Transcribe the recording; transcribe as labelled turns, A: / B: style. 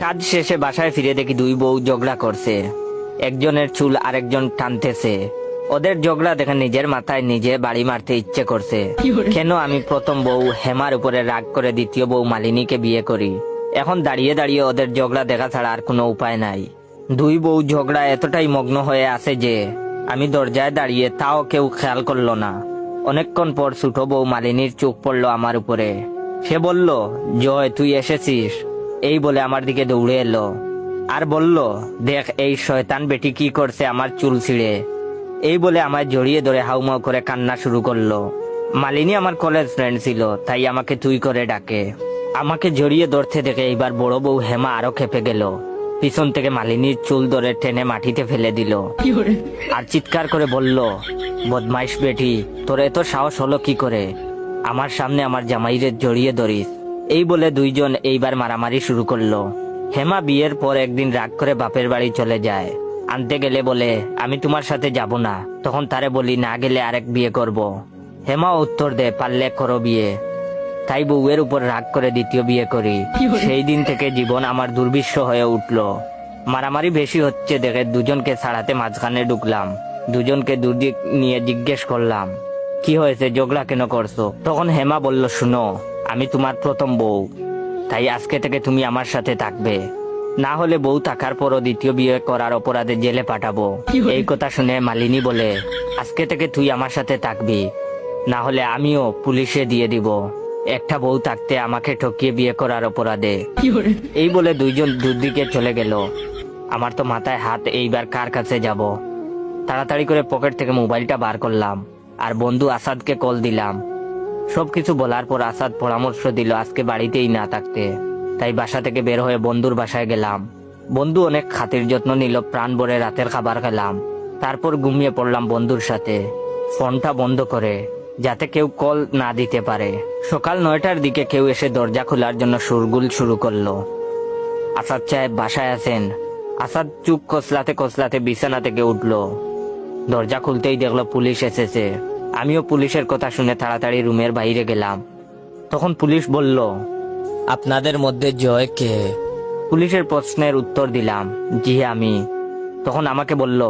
A: কাজ শেষে বাসায় ফিরে দেখি দুই বউ ঝগড়া করছে। একজনের চুল আরেকজন টানতেছে। ওদের ঝগড়া দেখে নিজের মাথায় নিজে বাড়ি মারতে ইচ্ছে করছে। কেন আমি প্রথম বউ হেমার উপরে রাগ করে দ্বিতীয় বউ মালিনীকে বিয়ে করি? এখন দাঁড়িয়ে দাঁড়িয়ে ওদের ঝগড়া দেখা ছাড়া আর কোনো উপায় নাই। দুই বউ ঝগড়া এতটাই মগ্ন হয়ে আছে যে আমি দরজায় দাঁড়িয়ে তাও কেউ খেয়াল করলো না। অনেকক্ষণ পর ছোট বউ মালিনীর চোখ পড়লো আমার উপরে। সে বলল, জয় তুই এসেছিস। এই বলে আমার দিকে দৌড়ে এলো আর বলল, দেখ এই শয়তান বেটি কি করছে আমার চুল ছিঁড়ে। এই বলে আমায় জড়িয়ে ধরে হাউমাউ করে কান্না শুরু করলো। মালিনী আমার কলেজ ফ্রেন্ড ছিল, তাই আমাকে তুই করে ডাকে। আমাকে জড়িয়ে ধরতে দেখে এইবার বড় বউ হেমা আরো খেপে গেল। পিছন থেকে মালিনীর চুল ধরে টেনে মাটিতে ফেলে দিল আর চিৎকার করে বলল, বদমাইশ বেটি, তোর এত সাহস হলো কি করে আমার সামনে আমার জামাইরে জড়িয়ে ধরিস? এই বলে দুইজন এইবার মারামারি শুরু করলো। হেমা বিয়ের পর একদিন রাগ করে বাপের বাড়ি চলে যায়। আনতে গেলে বলে, আমি তোমার সাথে যাব না। তখন তারে বলি, না গেলে আরেক বিয়ে করব। হেমা উত্তর দেয়, পারলে করো বিয়ে। তাই বউয়ের উপর রাগ করে দ্বিতীয় বিয়ে করি। সেই দিন থেকে জীবন আমার দুর্বিষহ হয়ে উঠলো। মারামারি বেশি হচ্ছে দেখে দুজনকে ছাড়াতে মাঝখানে ঢুকলাম। দুজনকে দুদিক নিয়ে জিজ্ঞেস করলাম, কি হয়েছে, ঝগড়া কেন করছো? তখন হেমা বলল, শুনো, আমি তোমার প্রথম বউ, তাই আজকে থেকে তুমি আমার সাথে থাকবে। না হলে বউ থাকার পরও দ্বিতীয় বিয়ে করার অপরাধে জেলে পাঠাবো। এই কথা শুনে মালিনী বলে, আজকে থেকে তুই আমার সাথে থাকবি, না হলে আমিও পুলিশে দিয়ে দিব একটা বউ থাকতে আমাকে ঠকিয়ে বিয়ে করার অপরাধে। এই বলে দুইজন দুদিকে চলে গেল। আমার তো মাথায় হাত, এইবার কার কাছে যাব? তাড়াতাড়ি করে পকেট থেকে মোবাইলটা বার করলাম আর বন্ধু আসাদকে কল দিলাম। সবকিছু বলার পর আসাদ পরামর্শ দিল আজকে বাড়িতেই না থাকতে। তাই বাসা থেকে বের হয়ে বন্ধুর বাসায় গেলাম। বন্ধু অনেক খাতির যত্ন নিল, প্রাণ ভরে রাতের খাবার খেলাম। তারপর ঘুমিয়ে পড়লাম বন্ধুর সাথে, ফোনটা বন্ধ করে, যাতে কেউ কল না দিতে পারে। সকাল 9টার দিকে কেউ এসে দরজা খোলার জন্য শোরগোল শুরু করলো। আসাদ সাহেব বাসায় আছেন? আসাদ চুপ কসলাতে কসলাতে বিছানা থেকে উঠলো। দরজা খুলতেই দেখলো পুলিশ এসেছে। আমিও পুলিশের কথা শুনে তাড়াতাড়ি রুমের বাইরে গেলাম। তখন পুলিশ বলল, আপনাদের মধ্যে জয় কে? পুলিশের প্রশ্নের উত্তর দিলাম, জি আমি। তখন আমাকে বলল,